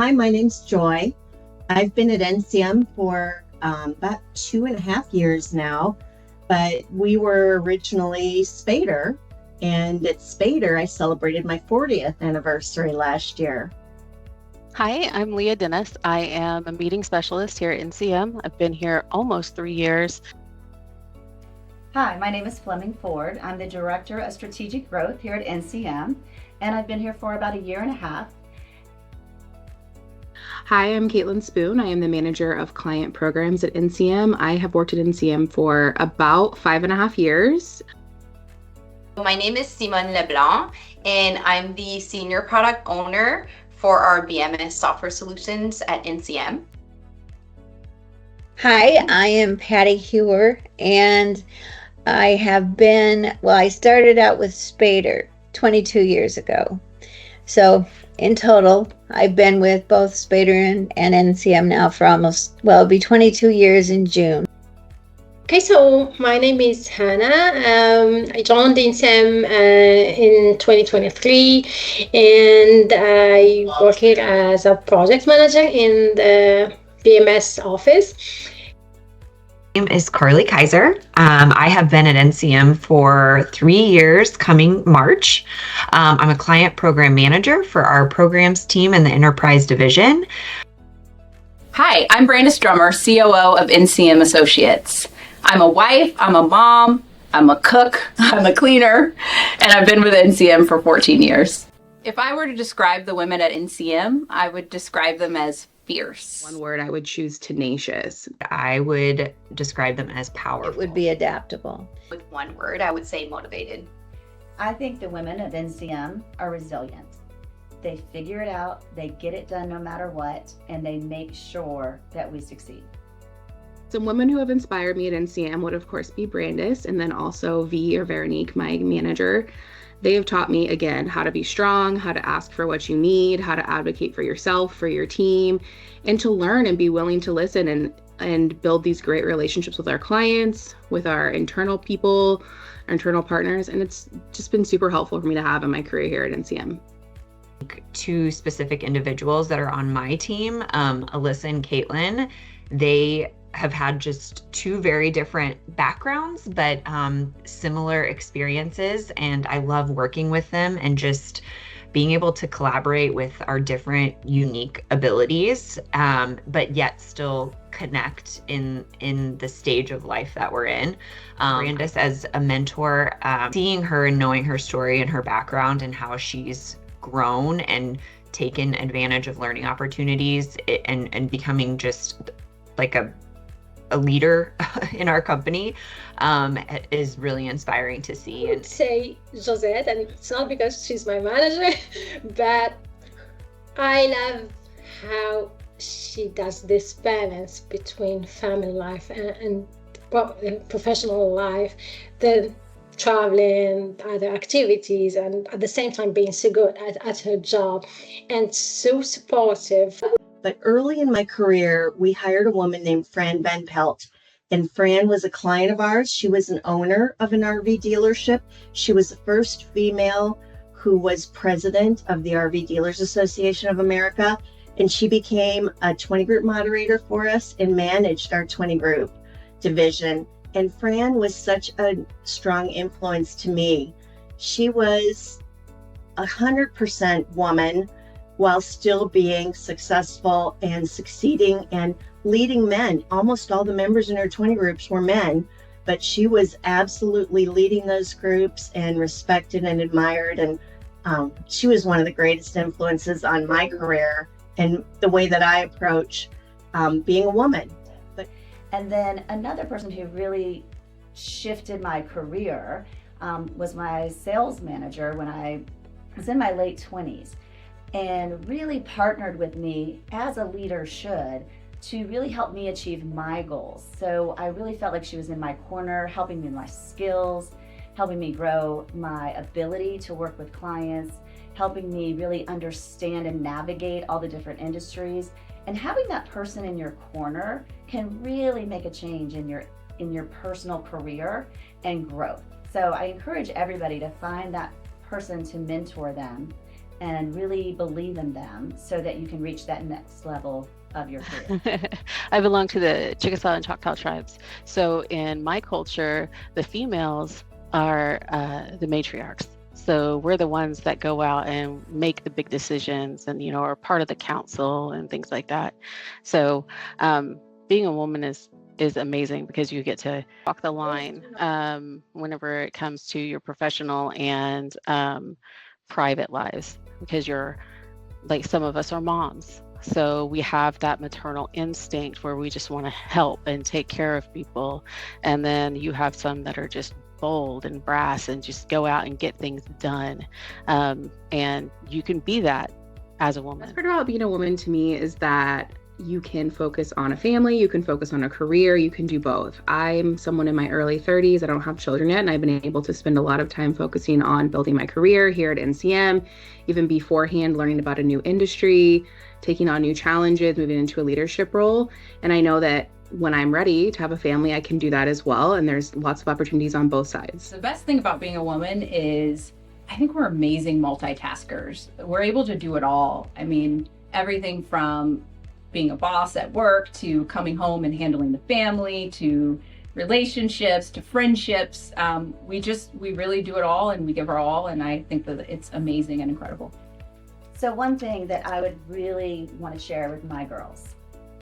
Hi, my name's Joy. I've been at NCM for about 2.5 years now, but we were originally Spader, and at Spader, I celebrated my 40th anniversary last year. Hi, I'm Leah Dennis. I am a meeting specialist here at NCM. I've been here almost 3 years. Hi, my name is Fleming Ford. I'm the Director of Strategic Growth here at NCM, and I've been here for about 1.5 years. Hi, I'm Caitlin Spoon. I am the Manager of Client Programs at NCM. I have worked at NCM for about 5.5 years. My name is Simmone LeBlanc, and I'm the Senior Product Owner for our BMS software solutions at NCM. Hi, I am Patty Hewer, and I started out with Spader 22 years ago. So in total, I've been with both Spader and NCM now for it'll be 22 years in June. Okay, so my name is Hannah. I joined NCM in 2023, and I work here as a project manager in the BMS office. My name is Karley Kaiser. I have been at NCM for 3 years coming March. I'm a client program manager for our programs team in the enterprise division. Hi, I'm Brandiss Drummer, COO of NCM Associates. I'm a wife, I'm a mom, I'm a cook, I'm a cleaner, and I've been with NCM for 14 years. If I were to describe the women at NCM, I would describe them as fierce. One word, I would choose tenacious. I would describe them as powerful. It would be adaptable. With one word, I would say motivated. I think the women at NCM are resilient. They figure it out, they get it done no matter what, and they make sure that we succeed. Some women who have inspired me at NCM would, of course, be Brandiss, and then also V or Veronique, my manager. They have taught me, again, how to be strong, how to ask for what you need, how to advocate for yourself, for your team, and to learn and be willing to listen and build these great relationships with our clients, with our internal people, our internal partners. And it's just been super helpful for me to have in my career here at NCM. Two specific individuals that are on my team, Alyssa and Caitlin, they have had just two very different backgrounds, but similar experiences. And I love working with them and just being able to collaborate with our different unique abilities, but yet still connect in the stage of life that we're in. Brandiss as a mentor, seeing her and knowing her story and her background and how she's grown and taken advantage of learning opportunities and becoming just like a leader in our company is really inspiring to see. I would say Josette, and it's not because she's my manager, but I love how she does this balance between family life and professional life, the traveling, other activities, and at the same time being so good at her job and so supportive. But early in my career, we hired a woman named Fran Benpelt. And Fran was a client of ours. She was an owner of an RV dealership. She was the first female who was president of the RV Dealers Association of America. And she became a 20 group moderator for us and managed our 20 group division. And Fran was such a strong influence to me. She was 100% woman, while still being successful and succeeding and leading men. Almost all the members in her 20 groups were men, but she was absolutely leading those groups and respected and admired. And she was one of the greatest influences on my career and the way that I approach being a woman. And then another person who really shifted my career was my sales manager when I was in my late 20s. And really partnered with me, as a leader should, to really help me achieve my goals. So I really felt like she was in my corner, helping me with my skills, helping me grow my ability to work with clients, helping me really understand and navigate all the different industries. And having that person in your corner can really make a change in your personal career and growth. So I encourage everybody to find that person to mentor them and really believe in them so that you can reach that next level of your career? I belong to the Chickasaw and Choctaw tribes. So in my culture, the females are the matriarchs. So we're the ones that go out and make the big decisions and, are part of the council and things like that. So being a woman is amazing because you get to walk the line whenever it comes to your professional and private lives, because you're like, some of us are moms. So we have that maternal instinct where we just want to help and take care of people. And then you have some that are just bold and brass and just go out and get things done. And you can be that as a woman. The best part about being a woman to me is that you can focus on a family, you can focus on a career, you can do both. I'm someone in my early 30s. I don't have children yet, and I've been able to spend a lot of time focusing on building my career here at NCM, even beforehand, learning about a new industry, taking on new challenges, moving into a leadership role. And I know that when I'm ready to have a family, I can do that as well. And there's lots of opportunities on both sides. The best thing about being a woman is I think we're amazing multitaskers. We're able to do it all. I mean, everything from being a boss at work to coming home and handling the family to relationships to friendships. We really do it all, and we give our all. And I think that it's amazing and incredible. So one thing that I would really want to share with my girls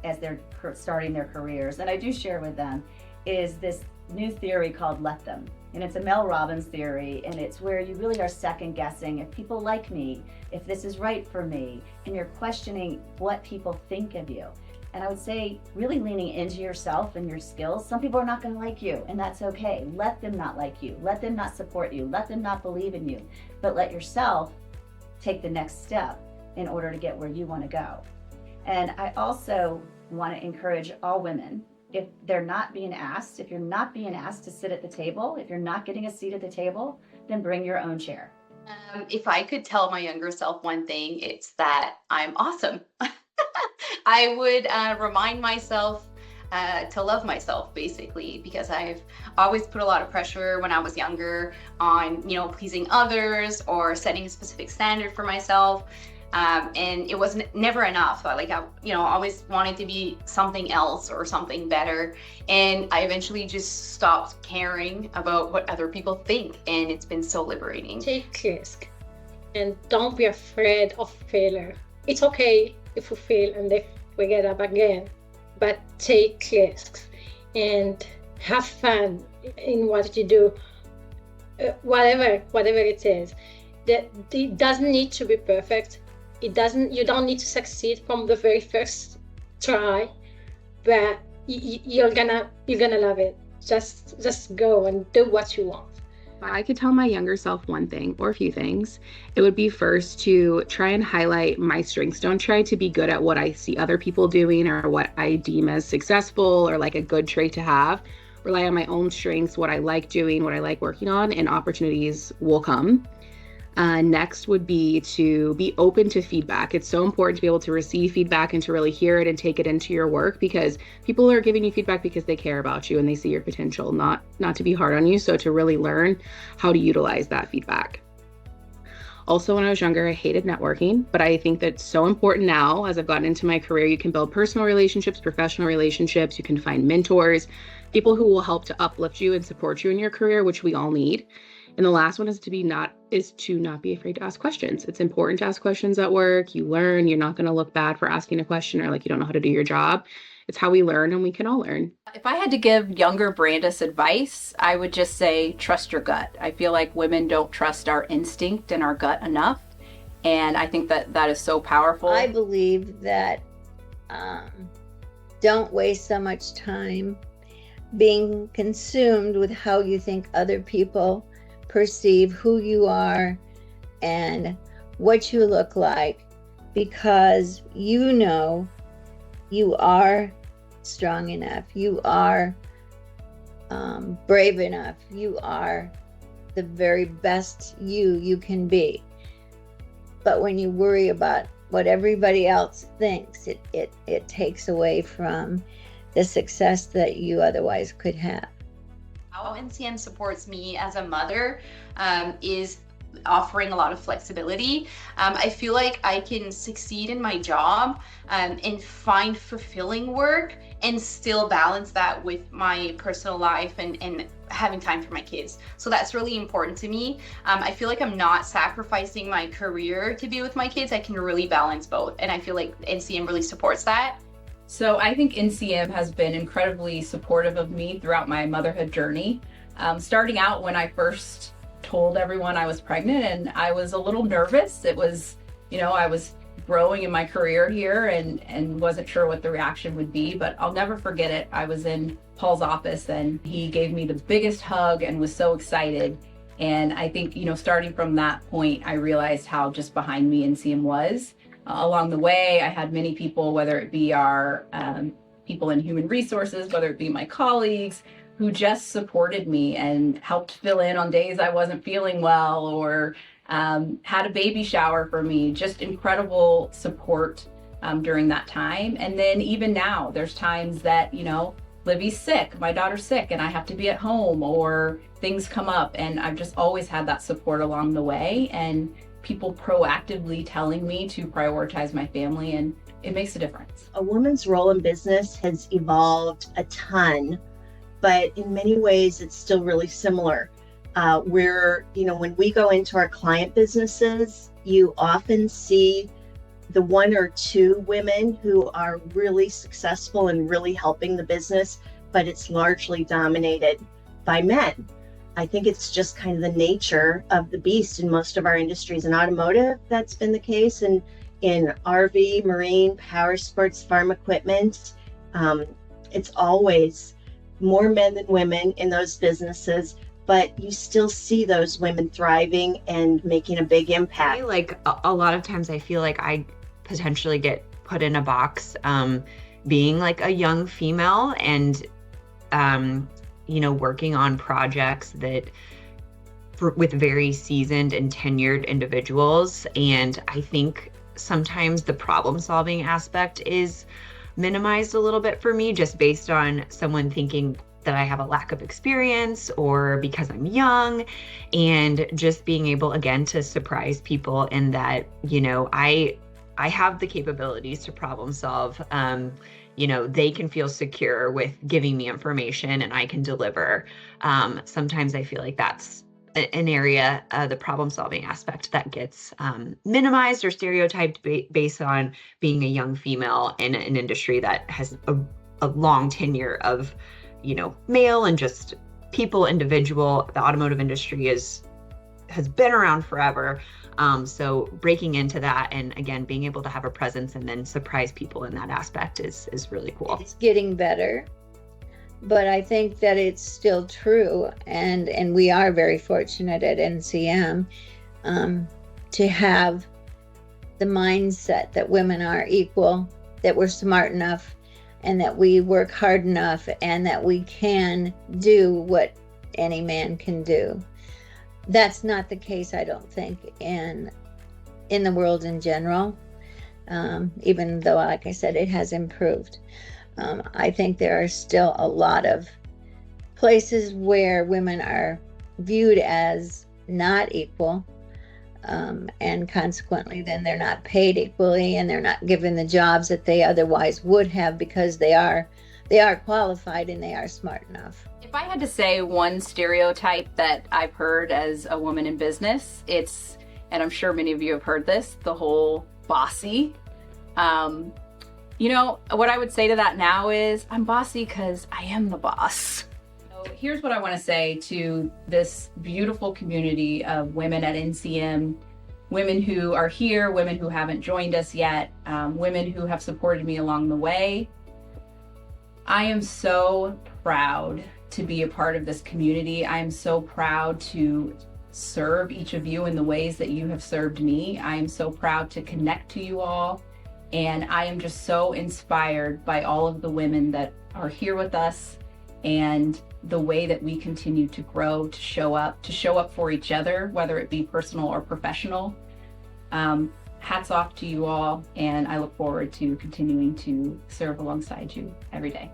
as they're starting their careers, and I do share with them, is this new theory called Let Them. And it's a Mel Robbins theory, and it's where you really are second guessing if people like me, if this is right for me, and you're questioning what people think of you. And I would say really leaning into yourself and your skills. Some people are not going to like you, and that's okay. Let them not like you. Let them not support you. Let them not believe in you. But let yourself take the next step in order to get where you want to go. And I also want to encourage all women, if they're not being asked, if you're not being asked to sit at the table, if you're not getting a seat at the table, then bring your own chair. If I could tell my younger self one thing, it's that I'm awesome. I would remind myself to love myself, basically, because I've always put a lot of pressure when I was younger on, pleasing others or setting a specific standard for myself. And it was never enough. I always wanted to be something else or something better. And I eventually just stopped caring about what other people think. And it's been so liberating. Take risk and don't be afraid of failure. It's okay if we fail and if we get up again, but take risks and have fun in what you do, whatever it is. That it doesn't need to be perfect. You don't need to succeed from the very first try, but you're gonna love it. Just go and do what you want. If I could tell my younger self one thing or a few things, it would be first to try and highlight my strengths. Don't try to be good at what I see other people doing or what I deem as successful or like a good trait to have. Rely on my own strengths, what I like doing, what I like working on, and opportunities will come. Next would be to be open to feedback. It's so important to be able to receive feedback and to really hear it and take it into your work, because people are giving you feedback because they care about you and they see your potential, not to be hard on you. So to really learn how to utilize that feedback. Also, when I was younger, I hated networking, but I think that's so important now. As I've gotten into my career, you can build personal relationships, professional relationships, you can find mentors, people who will help to uplift you and support you in your career, which we all need. And the last one is to not be afraid to ask questions. It's important to ask questions at work. You learn. You're not going to look bad for asking a question or like you don't know how to do your job. It's how we learn, and we can all learn. If I had to give younger Brandiss advice, I would just say trust your gut. I feel like women don't trust our instinct and our gut enough. And I think that is so powerful. I believe that don't waste so much time being consumed with how you think other people perceive who you are and what you look like, because you are strong enough, you are brave enough, you are the very best you can be. But when you worry about what everybody else thinks, it takes away from the success that you otherwise could have. How NCM supports me as a mother is offering a lot of flexibility. I feel like I can succeed in my job and find fulfilling work and still balance that with my personal life and having time for my kids. So that's really important to me. I feel like I'm not sacrificing my career to be with my kids. I can really balance both. And I feel like NCM really supports that. So I think NCM has been incredibly supportive of me throughout my motherhood journey. Starting out when I first told everyone I was pregnant, and I was a little nervous. It was, I was growing in my career here and wasn't sure what the reaction would be, but I'll never forget it. I was in Paul's office and he gave me the biggest hug and was so excited. And I think, starting from that point, I realized how just behind me NCM was. Along the way, I had many people, whether it be our people in human resources, whether it be my colleagues, who just supported me and helped fill in on days I wasn't feeling well, or had a baby shower for me. Just incredible support during that time. And then even now, there's times that, Livy's sick, my daughter's sick, and I have to be at home, or things come up. And I've just always had that support along the way, and people proactively telling me to prioritize my family, and it makes a difference. A woman's role in business has evolved a ton, but in many ways it's still really similar. Where, when we go into our client businesses, you often see the one or two women who are really successful and really helping the business, but it's largely dominated by men. I think it's just kind of the nature of the beast in most of our industries. In automotive, that's been the case, and in RV, marine, power sports, farm equipment, it's always more men than women in those businesses, but you still see those women thriving and making a big impact. Like a lot of times I feel like I potentially get put in a box being like a young female and working on projects that with very seasoned and tenured individuals. And I think sometimes the problem solving aspect is minimized a little bit for me, just based on someone thinking that I have a lack of experience or because I'm young, and just being able again to surprise people in that, I have the capabilities to problem solve. They can feel secure with giving me information and I can deliver. Sometimes I feel like that's an area, the problem solving aspect, that gets minimized or stereotyped based on being a young female in an industry that has a long tenure of, male and just people, individual. The automotive industry has been around forever. So breaking into that and again, being able to have a presence and then surprise people in that aspect is really cool. It's getting better, but I think that it's still true. And we are very fortunate at NCM to have the mindset that women are equal, that we're smart enough, and that we work hard enough, and that we can do what any man can do. That's not the case, I don't think, in the world in general, even though, like I said, it has improved. I think there are still a lot of places where women are viewed as not equal, and consequently then they're not paid equally, and they're not given the jobs that they otherwise would have, because they are qualified and they are smart enough. If I had to say one stereotype that I've heard as a woman in business, it's, and I'm sure many of you have heard this, the whole bossy. What I would say to that now is, I'm bossy because I am the boss. So here's what I want to say to this beautiful community of women at NCM, women who are here, women who haven't joined us yet, women who have supported me along the way. I am so proud to be a part of this community. I am so proud to serve each of you in the ways that you have served me. I am so proud to connect to you all. And I am just so inspired by all of the women that are here with us and the way that we continue to grow, to show up for each other, whether it be personal or professional. Hats off to you all, and I look forward to continuing to serve alongside you every day.